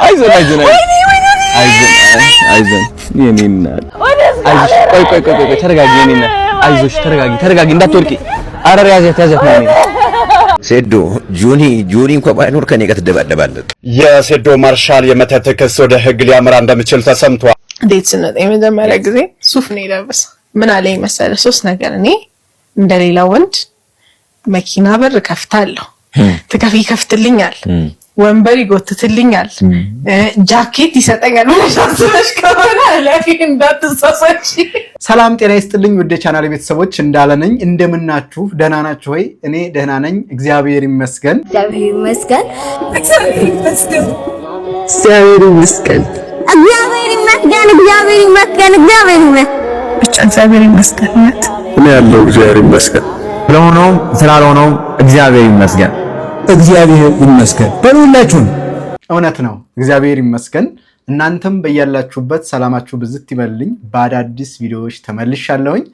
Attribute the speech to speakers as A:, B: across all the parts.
A: አይዞን የኔና አይዞሽ ቆይ ተረጋጊ የኔና አይዞሽ ተረጋጊ እንዳትወርቂ አረር ያዘት ነው
B: ሴዶ ጆኒ እንኳን ባይኖር ከኔ ጋር ትደባደባለህ
C: የሴዶ ማርሻል የመተት ክስ ወደ ህግ ሊያመራ እንደሚችል ተሰምቷል
D: ዴት ስነጥ የመጀመሪያ ጊዜ ሱፍ ነው የለበሰ ምን አለኝ መሰለ ሶስት ነገር እኔ እንደሌላ ወንድ መኪና በር ከፍታለሁ ትከፍትልኛል ወንበር ይጎትትልኛል ጃኬት ይሰጠኛል ወሻስሽ ከሆነ ለኪ እንዳትሳሳች
E: ሰላም ጤና ይስጥልኝ ወደ ቻናል ቤተሰቦች እንዳለነኝ እንደምናችሁ ደህና ናችሁ ወይ እኔ ደህና ነኝ እግዚአብሔር ይመስገን
D: ብቻ እግዚአብሔር ይመስገን
B: እኔ ያለው እግዚአብሔር ይመስገን
A: ለሆነው ስላልሆነው እግዚአብሔር ይመስገን
E: በሉላችሁን እውነት ነው እግዚአብሔር ይመስገን እናንተም በያላችሁበት ሰላማችሁ ብዝት ይበልልኝ በአዳዲስ ቪዲዮዎች ተመልሻለሁኝ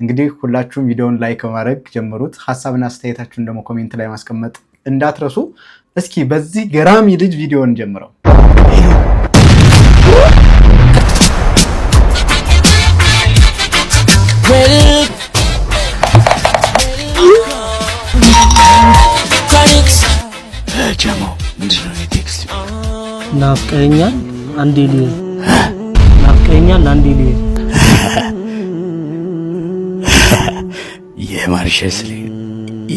E: እንግዲህ ሁላችሁም ቪዲዮውን ላይክ በማድረግ ጀምሩት ሐሳብና አስተያየታችሁን ደግሞ ኮሜንት ላይ ማስቀመጥ እንዳትረሱ እስኪ በዚህ ገራሚ ልጅ ቪዲዮውን ጀምረው
B: ጀሞ ምንድነው ቴክስት
F: ናፍቀኛል አንዴ
B: የማርሸስ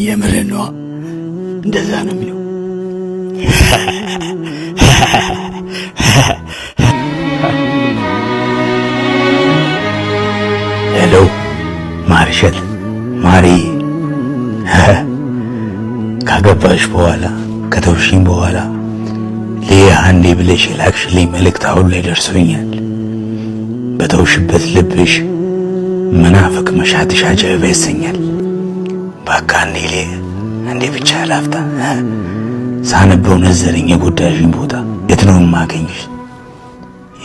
B: የምረኗ እንደዛ ነው የሚለው ሄሎ ማርሸል ማሪ ካገባሽ በኋላ ከተውሽኝ በኋላ ለአንዴ ብለሽ ላክሽልኝ መልእክት አሁን ላይ ደርሶኛል በተውሽበት ልብሽ መናፈቅ መሻትሽ አጀብ ያሰኛል ባካንዴ አንዴ ብቻ ላፍታ ሳነበው ነዘረኝ የጎዳሽኝ ቦታ የት ነው ማገኝሽ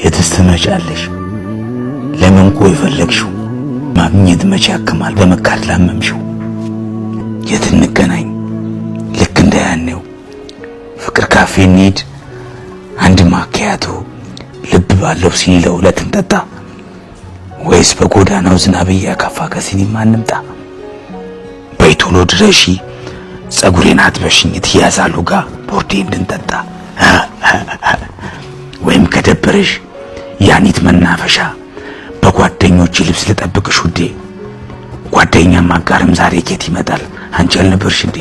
B: የትስ ትመጫለሽ ለምን ቆይ ፈለግሽው ማግኘት መቼ ያክማል በመካድ ላመምሽው የት እንገናኝ ልክ እንደያኔው ፍቅር ካፌ እንሂድ አንድ ማኪያቶ ልብ ባለው ሲኒ ለሁለት እንጠጣ ወይስ በጎዳናው ዝናብ ያካፋ ከሲኒማ እንምጣ በይቶሎ ድረሺ ጸጉሬን አጥበሽኝ ትያዛሉ ጋር ቦርዴ እንድንጠጣ ወይም ከደበረሽ ያኒት መናፈሻ በጓደኞች ልብስ ልጠብቅሽ ውዴ ጓደኛ ማጋርም ዛሬ ኬት ይመጣል አንቺ አልነበርሽ እንዴ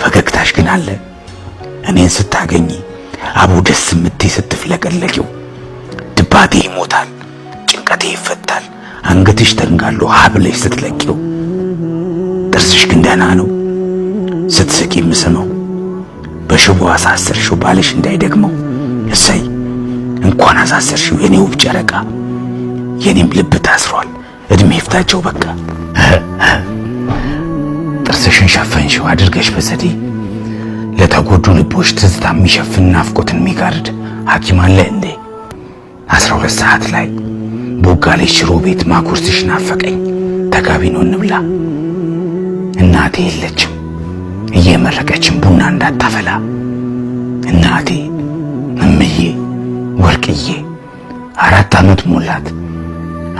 B: ፈገግታሽ ግን አለ እኔን ስታገኝ አቡ ደስ ምትይ ስትፍለቀለቂው ድባቴ ይሞታል ጭንቀቴ ይፈታል አንገትሽ ተንጋሎ ሀብለሽ ስትለቂው ጥርስሽ ግን ደህና ነው ስትስቂ ምሰማው በሽቦ አሳሰርሽው ባልሽ እንዳይደግመው እሰይ እንኳን አሳሰርሽው የኔ ውብ ጨረቃ የኔም ልብ ታስሯል እድሜ ይፍታቸው በቃ ጥርስሽን ሸፈንሽው አድርገሽ በዘዴ ለተጎዱ ልቦች ትዝታ የሚሸፍን ናፍቆትን የሚጋርድ ሐኪም አለ እንዴ 12 ሰዓት ላይ ቦጋለሽ ሽሮ ቤት ማኩርስሽ ናፈቀኝ ተጋቢ ነው እንብላ እናቴ የለችም እየመረቀችም ቡና እንዳታፈላ እናቴ እምዬ ወርቅዬ 4 ዓመት ሞላት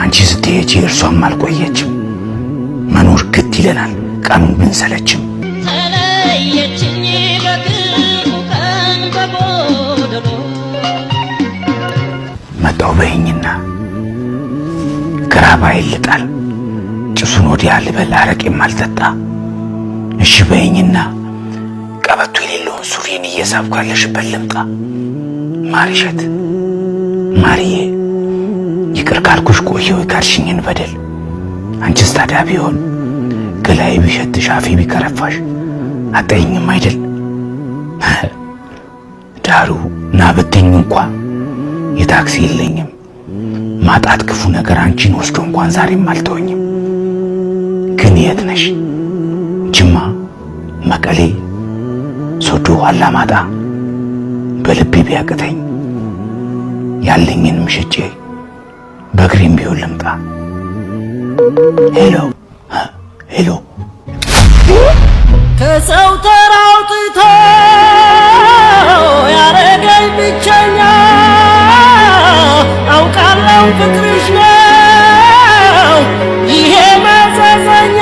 B: አንቺ ስትሄጂ እርሷም አልቆየችም መኖር ግድ ይለናል ቀኑን ብንሰለችም ተለየችኝ በክፉ ቀን በጎደሎ መጣው በይኝና ግራባ ይልጣል ጭሱን ወዲያ ልበል አረቄም አልጠጣ እሺ በይኝና ቀበቶ የሌለውን ሱሪን እየሳብኳለሽበት ልምጣ ማርሸት ማርዬ ይቅር ካልኩሽ ቆየው ካርሽኝን በደል አንቺስ ታዲያ ቢሆን ገላይ ቢሸትሽ አፌ ቢከረፋሽ አጠይኝም አይደል ዳሩ ናበተኝ እንኳን የታክሲ የለኝም ማጣት ክፉ ነገር አንቺን ወስዶ እንኳን ዛሬም አልተወኝም ግን የት ነሽ ጅማ መቀሌ ሶዶ አላማጣ በልቤ ቢያቅተኝ ያለኝን ምሽጬ በግሬም ቢሆን ልምጣ ሄሎ ከሰው ተራውጥቶ ያረ
F: ፍቅርሽ ነው ይሄ መዘዘኛ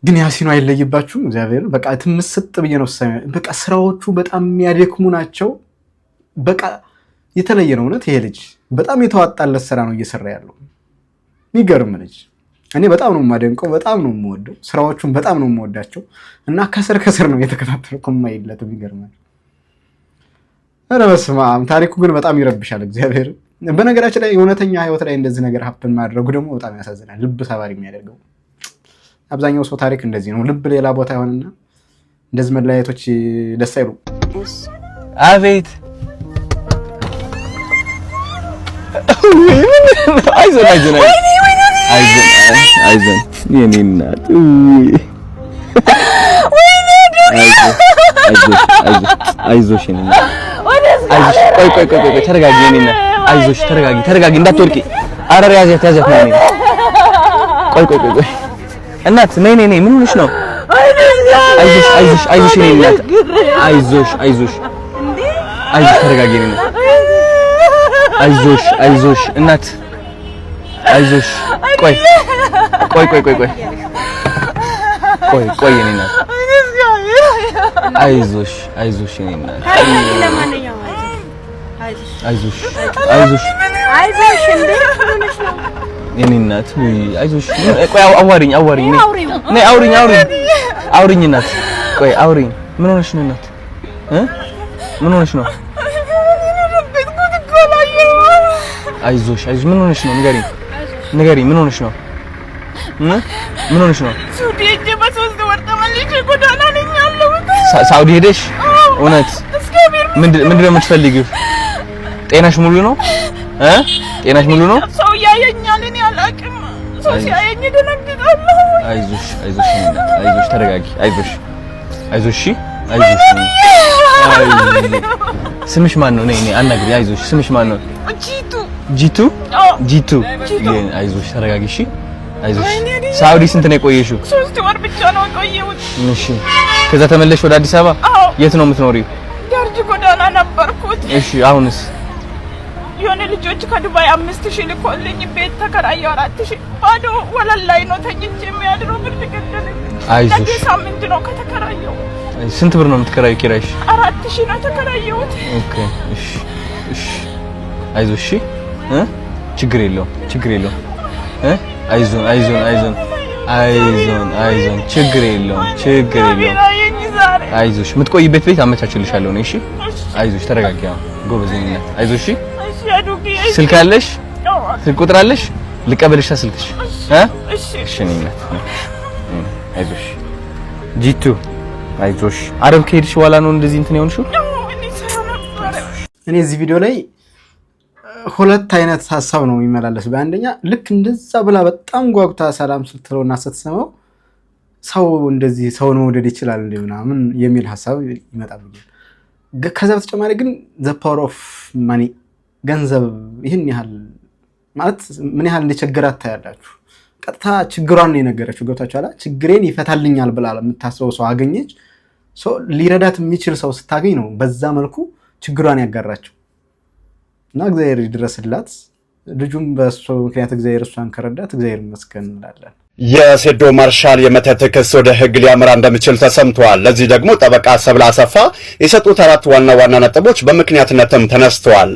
E: ግን ያሲኑ አይለይባችሁም እግዚአብሔር በቃ ትምስጥ ብዬ ነው ሳይ በቃ ስራዎቹ በጣም የሚያደክሙ ናቸው በቃ የተለየ ነው እውነት ይሄ ልጅ በጣም የተዋጣለት ስራ ነው እየሰራ ያለው የሚገርም ልጅ እኔ በጣም ነው የማደንቀው በጣም ነው የምወደው ስራዎቹን በጣም ነው የምወዳቸው እና ከስር ነው የተከታተልኩ የማይለት የሚገርማል ኧረ በስመ አብ ታሪኩ ግን በጣም ይረብሻል እግዚአብሔር በነገራችን ላይ እውነተኛ ህይወት ላይ እንደዚህ ነገር ሀፕን ማድረጉ ደግሞ በጣም ያሳዝናል ልብ ሰባሪ የሚያደርገው አብዛኛው ሰው ታሪክ እንደዚህ ነው ልብ ሌላ ቦታ ይሆንና እንደዚህ መለያየቶች ደስ አይሉ
A: አቤት አይዞን የኔ እናት አይዞሽ የኔ እናት ቆይ ተረጋጊ የኔ እናት አይዞሽ ተረጋጊ እንዳትወድቂ ኧረ ያዛት ነው ቆይ እናት ነይ ምን ሆነሽ ነው አይዞሽ የኔ እናት አይዞሽ ተረጋጊ የኔ እናት አይዞሽ እናት አይዞሽ ቆይ የኔ እናት አይዞሽ የኔ እናት አይዞሽ የኔ እናት አይዞሽ ቆይ አዋሪኝ ነይ አውሪኝ እናት ቆይ አውሪኝ ምን ሆነሽ ነው እናት ምን ሆነሽ ነው አይዞሽ ምን ሆነሽ ነው ንገሪኝ ምን ሆነሽ ነው
D: ሳውዲ ሄጄ በ3 ወር ተመልሼ ጎዳና ነኝ ያለሁት
A: ሳውዲ ሄደሽ እውነት ምንድን ነው የምትፈልጊው ጤናሽ ሙሉ ነው
D: ሰው ያየኛል እኔ አላውቅም ሰው ሲያየኝ ደነግጣለሁ
A: አይዞሽ ተረጋጊ አይዞሽ ስምሽ ማን ነው ነይ አናግሪ አይዞሽ ስምሽ ማን ነው ጂቱ አይዞሽ ተረጋጊ እሺ አይዞሽ ሳውዲ ስንት ነው የቆየሽው
D: 3 ወር ብቻ ነው የቆየሁት
A: እሺ ከዛ ተመለሽ ወደ አዲስ አበባ የት ነው የምትኖሪው
D: ደርጅ ጎዳና ነበርኩት
A: እሺ አሁንስ
D: የሆነ ልጆች ከዱባይ 5000 ልኮልኝ ቤት ተከራየው 4000 ባዶ ወለል ላይ ነው ተኝቼ የሚያድረው ብር ገደለኝ
A: አይዞሽ
D: ሳምንት ነው ከተከራየው
A: ስንት ብር ነው የምትከራየው ኪራይሽ
D: 4000 ነው ተከራየሁት
A: ኦኬ እሺ አይዞሽ ችግር የለውም አይዞን ችግር የለውም አይዞሽ የምትቆይበት ቤት አመቻችልሻለሁ ነው እሺ አይዞሽ ተረጋጊ ጎበዝ ነኝ አይዞሽ ስልክ አለሽ ስልክ ቁጥር አለሽ ልቀበልሽ ስልክሽ እሺ ነኝ አይዞሽ ጂቱ አይዞሽ አረብ ከሄድሽ በኋላ ነው እንደዚህ እንትን የሆንሽው
E: እኔ እዚህ ቪዲዮ ላይ ሁለት አይነት ሐሳብ ነው የሚመላለስ በአንደኛ ልክ እንደዛ ብላ በጣም ጓጉታ ሰላም ስትለውና ስትሰማው ሰው እንደዚህ ሰው ነው ወደድ ይችላል እንደምናምን የሚል ሐሳብ ይመጣብኛል ከዛ በተጨማሪ ግን the power of money ገንዘብ ይሄን ያህል ማለት ምን ያህል እንደቸገራት ታያላችሁ ቀጥታ ችግሯን ነው የነገረችው ገብታችኋል ችግሬን ይፈታልኛል ብላ የምታስበው ሰው አገኘች ሶ ሊረዳት የሚችል ሰው ስታገኝ ነው በዛ መልኩ ችግሯን ያጋራቸው እና እግዚአብሔር ይድረስላት ልጁም በእሱ ምክንያት እግዚአብሔር እሷን ከረዳት እግዚአብሔር ይመስገን እንላለን
C: የሴዶ ማርሻል የመተት ክስ ወደ ህግ ሊያመራ እንደሚችል ተሰምቷል። ለዚህ ደግሞ ጠበቃ ሰብለ አሰፋ የሰጡት 4 ዋና ነጥቦች በምክንያትነትም ተነስተዋል።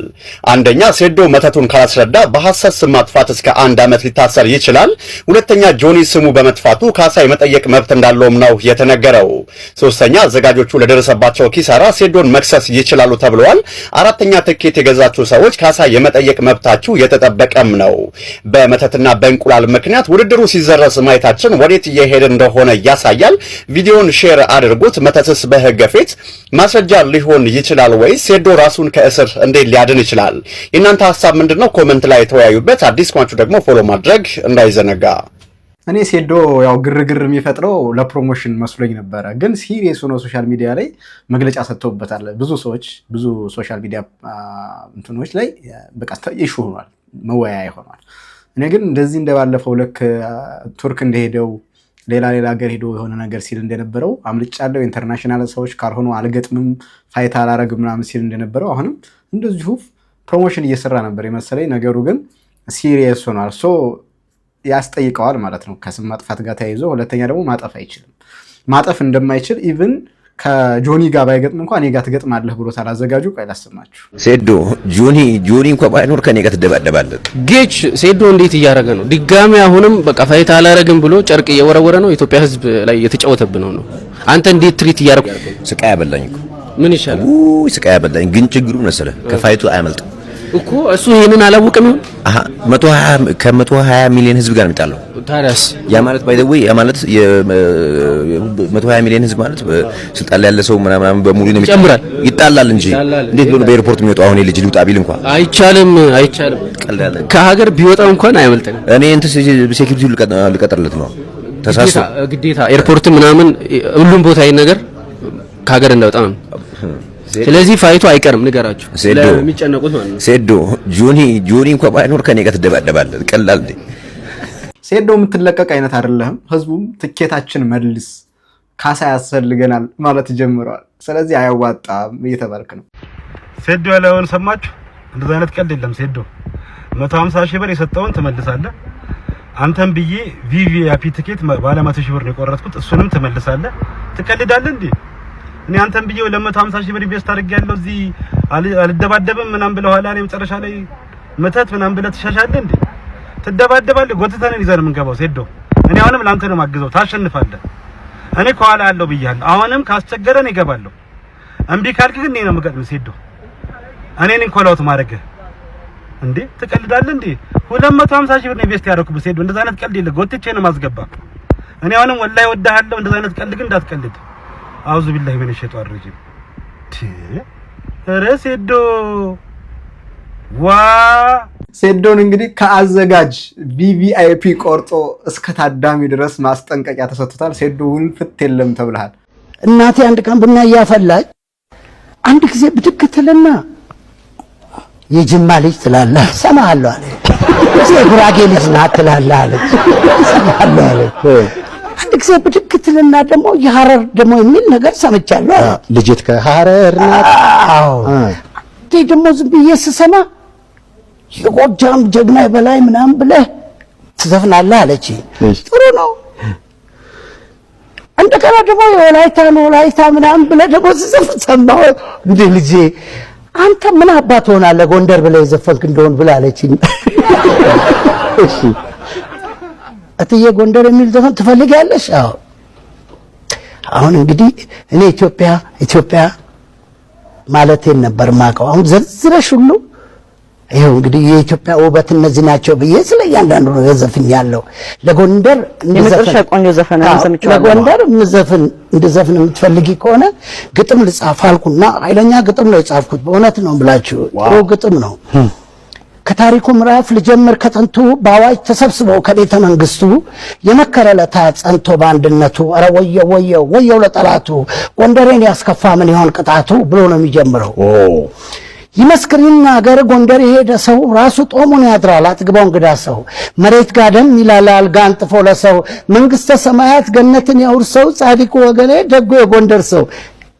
C: አንደኛ ሴዶ መተቱን ካላስረዳ በሐሰት ስም ማጥፋት እስከ 1 ዓመት ሊታሰር ይችላል። ሁለተኛ ጆኒ ስሙ በመጥፋቱ ካሳ የመጠየቅ መብት እንዳለውም ነው የተነገረው። ሶስተኛ አዘጋጆቹ ለደረሰባቸው ኪሳራ ሴዶን መክሰስ ይችላሉ ተብሏል። አራተኛ ትኬት የገዛችሁ ሰዎች ካሳ የመጠየቅ መብታችሁ የተጠበቀም ነው። በመተትና በእንቁላል ምክንያት ውድድሩ ሲዘረስ ማየታችን ወዴት እየሄደ እንደሆነ ያሳያል። ቪዲዮን ሼር አድርጉት። መተትስ በህግ ፊት ማስረጃ ሊሆን ይችላል ወይስ ሴዶ ራሱን ከእስር እንዴት ሊያድን ይችላል? የእናንተ ሐሳብ ምንድነው? ኮሜንት ላይ ተወያዩበት። አዲስ ኳንቹ ደግሞ ፎሎ ማድረግ እንዳይዘነጋ።
E: እኔ ሴዶ ያው ግርግር የሚፈጥረው ለፕሮሞሽን መስሎኝ ነበረ፣ ግን ሲሪየስ ሆኖ ሶሻል ሚዲያ ላይ መግለጫ ሰጥተውበታል። ብዙ ሰዎች ብዙ ሶሻል ሚዲያ እንትኖች ላይ በቃ ኢሹ ሆኗል፣ መወያያ ሆኗል። እኔ ግን እንደዚህ እንደባለፈው ልክ ቱርክ እንደሄደው ሌላ ሀገር ሄዶ የሆነ ነገር ሲል እንደነበረው አምልጫለሁ ኢንተርናሽናል ሰዎች ካልሆኑ አልገጥምም ፋይት አላረግም ምናምን ሲል እንደነበረው አሁንም እንደዚሁ ፕሮሞሽን እየሰራ ነበር የመሰለኝ። ነገሩ ግን ሲሪየስ ሆኗል። ሶ ያስጠይቀዋል ማለት ነው ከስም ማጥፋት ጋር ተያይዞ። ሁለተኛ ደግሞ ማጠፍ አይችልም። ማጠፍ እንደማይችል ኢቭን ከጆኒ ጋር ባይገጥም እንኳን እኔ ጋር ትገጥማለህ ብሎታል አዘጋጁ። ቆይ ላሰማችሁ።
B: ሴዶ ጆኒ እንኳን ባይኖር ከኔ ጋር ትደባደባለህ።
G: ጌች ሴዶ እንዴት እያደረገ ነው? ድጋሚ አሁንም በቃ ፋይት አላረግም ብሎ ጨርቅ እየወረወረ ነው። ኢትዮጵያ ሕዝብ ላይ የተጫወተብነው ነው። አንተ እንዴት ትሪት እያደረኩ
B: ስቃይ ያበላኝ እኮ
G: ምን ይሻላል?
B: ስቃይ ያበላኝ ግን ችግሩ መሰለህ ከፋይቱ አያመልጥም
G: እኮ እሱ ይሄንን አላወቀም ይሁን
B: 120 ሚሊዮን ህዝብ ጋር የሚጣለው
G: ታዲያስ
B: ያ ማለት ባይ ዘ ዌይ ያ ማለት የ120 ሚሊዮን ህዝብ ማለት ስልጣን ላይ ያለ ሰው ምናምን በሙሉ ነው
G: ይጨምራል
B: ይጣላል እንጂ እንዴት ብሎ በኤርፖርት የሚወጣው አሁን ልጅ ሊውጣ ቢል እንኳን
G: አይቻልም ከሀገር ቢወጣ እንኳን አይመልጥም።
B: እኔ እንት ሴኩሪቲው ልቀጥርለት ነው ተሳስቶ
G: ግዴታ ኤርፖርት ምናምን ሁሉም ቦታ ይሄን ነገር ከሀገር እንዳወጣ ነው። ስለዚህ ፋይቱ አይቀርም ንገራችሁ ለሚጨነቁት ማለት ነው።
B: ሴዶ ጆኒ እንኳን ባይኖር ከኔ ጋር ትደባደባለህ። ቀላል እንዴ
E: ሴዶ የምትለቀቅ አይነት አይደለም። ህዝቡም ትኬታችን መልስ ካሳ ያስፈልገናል ማለት ጀምረዋል። ስለዚህ አያዋጣም እየተባልክ ነው።
H: ሴዶ ያለውን ሰማችሁ? እንደዛ አይነት ቀልድ የለም። ሴዶ 150 ሺህ ብር የሰጠውን ትመልሳለህ። አንተም ብዬ ቪቪአይፒ ትኬት ባለ 100 ሺህ ብር ነው የቆረጥኩት፣ እሱንም ትመልሳለህ። ትቀልዳለህ እንዴ? እኔ አንተም ብዬው 150 ሺህ ብር ኢንቨስት አድርጌያለሁ እዚህ አልደባደብም ምናምን ብለህ ኋላ እኔ መጨረሻ ላይ መተት ምናምን ብለህ ትሻሻለህ እንዴ? ትደባደባለህ። ጎትተን ይዘን የምንገባው ሴዶ። እኔ አሁንም ላንተ ነው ማግዘው፣ ታሸንፋለህ። እኔ ከኋላ ያለው ብያለሁ። አሁንም ካስቸገረን ይገባለሁ። እምቢ ካልክ ግን እኔ ነው የምገጥምህ ሴዶ። እኔ ነኝ ኮላውት ማድረግህ እንዴ? ትቀልዳለህ እንዴ? 250 ሺህ ብር ነው ኢንቨስት ያደረኩብህ ሴዶ። እንደዛ አይነት ቀልድ የለም። ጎትቼ ነው ማስገባ። እኔ አሁንም ወላሂ ወዳሃለሁ። እንደዛ አይነት ቀልድ ግን እንዳትቀልድ። አውዙ ቢላሂ ሚነ ሸይጣን ረጂም። ኧረ ሴዶ ዋ
E: ሴዶን እንግዲህ ከአዘጋጅ ቪቪአይፒ ቆርጦ እስከ ታዳሚ ድረስ ማስጠንቀቂያ ተሰጥቶታል። ሴዶ ውልፍት የለም ተብለሃል።
I: እናቴ አንድ ቀን ቡና እያፈላች አንድ ጊዜ ብድግ ትልና የጅማ ልጅ ትላለህ ሰማሃለሁ አለ። የጉራጌ ልጅ ናት ትላለህ አለች። ሰማሃለሁ አለ። አንድ ጊዜ ብድግ ትልና ደግሞ የሐረር ደግሞ የሚል ነገር ሰምቻለሁ አለ።
J: ልጅት ከሐረር ናት።
I: አዎ ደግሞ ዝም ብዬ ስሰማ የጎጃም ጀግና በላይ ምናምን ብለህ ትዘፍናለህ አለች። ጥሩ ነው። እንደገና ደግሞ የወላይታ ምናምን ብለህ ደግሞ ትዘፍን ሰማሁ። እንዴ ልጄ አንተ ምን አባት ሆናለህ ጎንደር ብለህ የዘፈንክ እንደሆን ብለህ አለችኝ። እሺ እትዬ ጎንደር የሚል ዘፈን ትፈልጊያለሽ? አዎ። አሁን እንግዲህ እኔ ኢትዮጵያ ማለቴን ነበር ማቀው። አሁን ዘርዝረሽ ሁሉ ይሄው እንግዲህ የኢትዮጵያ ውበት እነዚህ ናቸው ብዬ ስለያንዳንዱ ነው የዘፍኛለሁ። ለጎንደር
K: የመጨረሻ ቆንጆ ዘፈን ሰምቻለሁ።
I: ለጎንደር እንድዘፍን የምትፈልጊ ከሆነ ግጥም ልጻፍ አልኩና ኃይለኛ ግጥም ነው የጻፍኩት። በእውነት ነው ብላችሁ ጥሩ ግጥም ነው። ከታሪኩ ምዕራፍ ልጀምር ከጥንቱ በአዋጅ ተሰብስበው ከቤተ መንግስቱ የመከረለታ ጸንቶ በአንድነቱ ኧረ ወየው ለጠላቱ ጎንደሬን ያስከፋ ምን ይሆን ቅጣቱ ብሎ ነው የሚጀምረው። ይመስክርና አገር ጎንደር የሄደ ሰው ራሱ ጦሙን ያድራል አጥግባው እንግዳ ሰው መሬት ጋደም ይላል አልጋ አንጥፎ ለሰው መንግስተ ሰማያት ገነትን ያውርሰው ጻድቁ ወገኔ ደጎ የጎንደር ሰው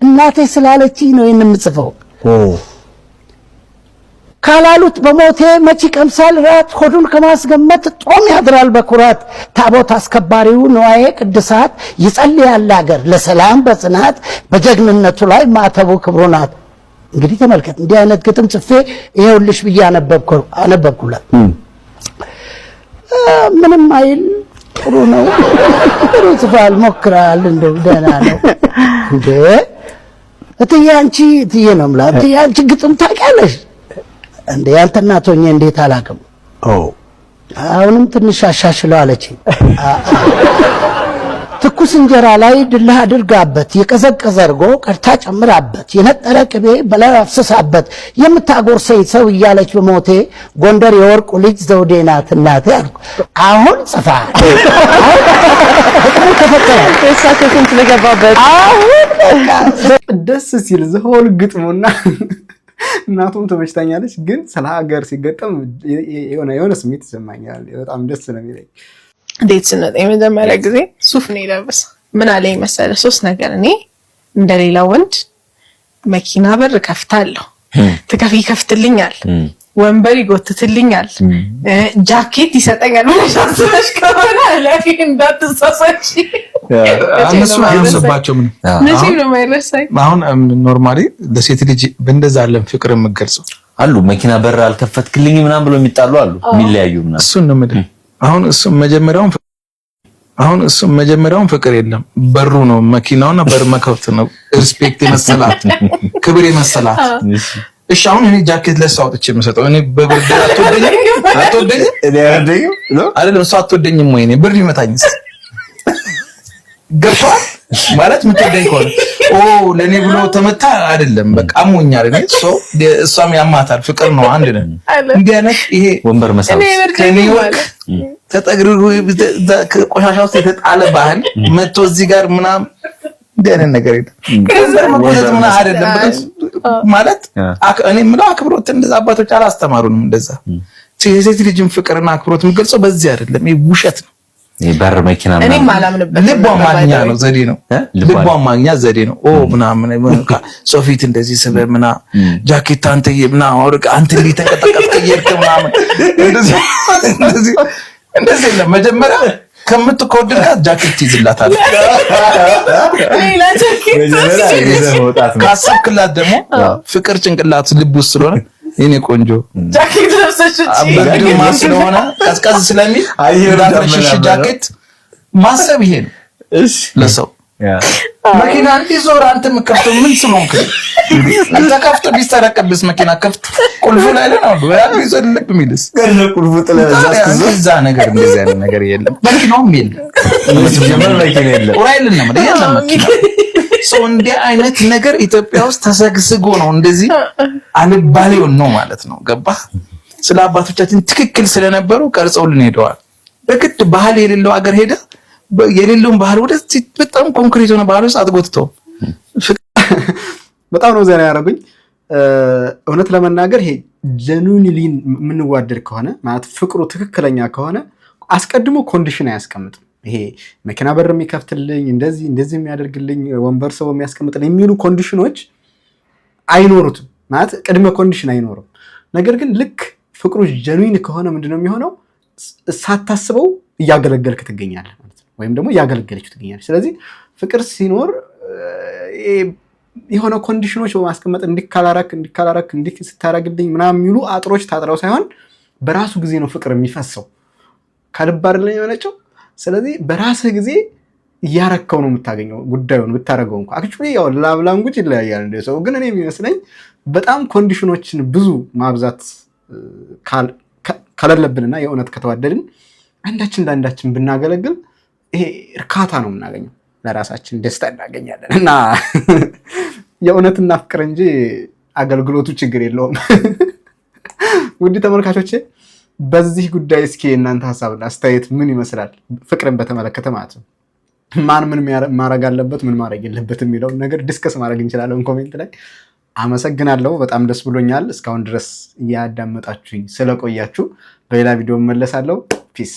I: እናቴ ስላለችኝ ነው የምጽፈው። ካላሉት በሞቴ መች ቀምሳል ራት ሆዱን ከማስገመት ጦም ያድራል በኩራት ታቦት አስከባሪው ነዋዬ ቅድሳት ይጸልያል አገር ለሰላም በጽናት በጀግንነቱ ላይ ማተቡ ክብሩ ናት። እንግዲህ ተመልከት እንዲህ አይነት ግጥም ጽፌ ይሄውልሽ ብዬ አነበብኩላት። ምንም አይል ጥሩ ነው ጥሩ ጽፏል ሞክራል እንደው ደህና ነው እንዴ እትዬ ነው የምላት። እትዬ አንቺ ግጥም ታውቂያለሽ እንዴ? ያንተ እናት ሆኜ እንዴት አላውቅም። አሁንም ትንሽ አሻሽለው አለችኝ። ትኩስ እንጀራ ላይ ድልህ አድርጋበት የቀዘቀዘ እርጎ ቀርታ ጨምራበት የነጠረ ቅቤ በላይ አፍስሳበት የምታጎርሰኝ ሰው እያለች በሞቴ ጎንደር የወርቁ ልጅ ዘውዴ ናት እናቴ አልኩ። አሁን ጽፋ
K: እሳቸውን ስለገባበት
E: አሁን ደስ ሲል ዘሆል ግጥሙና እናቱም ተመችታኛለች። ግን ስለ ሀገር ሲገጠም የሆነ ስሜት ይሰማኛል። በጣም ደስ ነው የሚለኝ።
D: ዴት ስንወጣ የመጀመሪያ ጊዜ ሱፍ ነው የለበሰው። ምን አለኝ መሰለህ? 3 ነገር እኔ እንደሌላ ወንድ መኪና በር ከፍታለሁ፣ ትከፊ ከፍትልኛል፣ ወንበር ይጎትትልኛል፣ ጃኬት ይሰጠኛል። ምንሻስለሽ ከሆነ ላይ እንዳትሳሳች
L: እነሱ አይረሳባቸው ምን
D: መቼም ነው የማይረሳኝ።
L: አሁን ኖርማሊ ለሴት ልጅ በእንደዛ አለም ፍቅር የምገልጸው
M: አሉ መኪና በር አልከፈትክልኝ ምናምን ብሎ የሚጣሉ አሉ የሚለያዩ ምናምን።
L: እሱን ነው የምልህ። አሁን እሱ መጀመሪያውን ፍቅር የለም በሩ ነው መኪናውና በር መከፍት ነው። ሪስፔክት የመሰላት ክብር የመሰላት እሺ አሁን እኔ ጃኬት ለሷ አውጥቼ የምሰጠው እኔ በብርድ አትወደኝም አይደለም እሷ አትወደኝም ወይ እኔ ብርድ ይመታኝስ ገፋ ማለት ምትወደኝ ከሆነ ለኔ ብሎ ተመታ አይደለም በቃ አሞኛል እኔ እሷም ያማታል ፍቅር ነው አንድ ነው እንዲህ አይነት ይሄ
M: ወንበር መሳብ
L: ከኒውዮርክ ተጠግርጉ ቆሻሻ ውስጥ የተጣለ ባህል መጥቶ እዚህ ጋር ምናምን እንዲህ አይነት ነገር የለም ከዛ ማለት ምን አይደለም ማለት እኔ የምለው አክብሮት እንደዛ አባቶች አላስተማሩንም እንደዛ ሴት ልጅን ፍቅርና አክብሮት የምገልጸው በዚህ አይደለም ይሄ ውሸት ነው
M: በር መኪና
D: እኔ ማላምንበት
L: ልቧን ማግኛ ነው ዘዴ ነው ልቧን ማግኛ ዘዴ ነው ምናምን ሶፊት እንደዚህ ስበ ምና ጃኬት አንተ ይብና ወርቅ አንተ ሊተቀጠቀጥ ይርክ ምናምን እንደዚህ ለመጀመሪያ ከምትቆድልካት ጃኬት ይዝላታል
D: ሌላ ጃኬት
L: ካሰብክላት ደግሞ ፍቅር ጭንቅላት ልብ ውስጥ ስለሆነ የኔ ቆንጆ
D: ጃኬት ለብሰሽ
L: አበዱ ማስለሆነ ቀዝቀዝ ስለሚል አይራሽሽ ጃኬት ማሰብ ይሄ ነው እሺ ለሰው መኪና እንዲዞር አንተ መከፍተው ምን ስለሆንክ አንተ ከፍቶ ቢሰረቀብስ መኪና ከፍቶ ቁልፉ ላይ ነው ያለው ይዘልብ ሚልስ ገና ቁልፉ ጥለዛ ነገር እንደዚህ አይነት ነገር የለም መኪናውም የለም ጀመር መኪና የለም ወራይልና ማለት የለም መኪና ሰው እንዲህ አይነት ነገር ኢትዮጵያ ውስጥ ተሰግስጎ ነው እንደዚህ አልባሌው ነው ማለት ነው ገባህ ስለ አባቶቻችን ትክክል ስለነበሩ ቀርጸውልን ሄደዋል በግድ ባህል የሌለው ሀገር ሄደ የሌለውን ባህል ወደ በጣም ኮንክሪት ሆነ ባህል ውስጥ አጥጎትተው
E: በጣም ነው ዘና ያረጉኝ እውነት ለመናገር ይሄ ጀኑዊንሊ የምንዋደድ ከሆነ ማለት ፍቅሩ ትክክለኛ ከሆነ አስቀድሞ ኮንዲሽን አያስቀምጥም ይሄ መኪና በር የሚከፍትልኝ እንደዚህ የሚያደርግልኝ ወንበር ሰው የሚያስቀምጥልኝ የሚሉ ኮንዲሽኖች አይኖሩትም ማለት ቅድመ ኮንዲሽን አይኖርም ነገር ግን ልክ ፍቅሩ ጀኑዊን ከሆነ ምንድነው የሚሆነው ሳታስበው እያገለገልክ ትገኛለህ ማለት ነው ወይም ደግሞ እያገለገለች ትገኛለች ስለዚህ ፍቅር ሲኖር የሆነ ኮንዲሽኖች በማስቀመጥ እንዲካላራክ ስታረግልኝ ምናምን የሚሉ አጥሮች ታጥረው ሳይሆን በራሱ ጊዜ ነው ፍቅር የሚፈሰው ከልብ አይደለም የሆነችው ስለዚህ በራስህ ጊዜ ያረከው ነው የምታገኘው ጉዳዩን ብታረገው እንኳን አክቹሊ ያው ላንጉጅ ይለያያል እንደሰው ግን እኔ የሚመስለኝ በጣም ኮንዲሽኖችን ብዙ ማብዛት ካለለብንና የእውነት ከተዋደድን አንዳችን ለአንዳችን ብናገለግል ይሄ እርካታ ነው የምናገኘው ለራሳችን ደስታ እናገኛለን እና የእውነትና ፍቅር እንጂ አገልግሎቱ ችግር የለውም ውድ ተመልካቾቼ በዚህ ጉዳይ እስኪ እናንተ ሐሳብና አስተያየት ምን ይመስላል ፍቅርን በተመለከተ ማለት ነው ማን ምን ማድረግ አለበት ምን ማድረግ የለበትም የሚለው ነገር ዲስከስ ማድረግ እንችላለን ኮሜንት ላይ አመሰግናለሁ በጣም ደስ ብሎኛል እስካሁን ድረስ ያዳመጣችሁኝ ስለቆያችሁ በሌላ ቪዲዮ መለሳለሁ ፒስ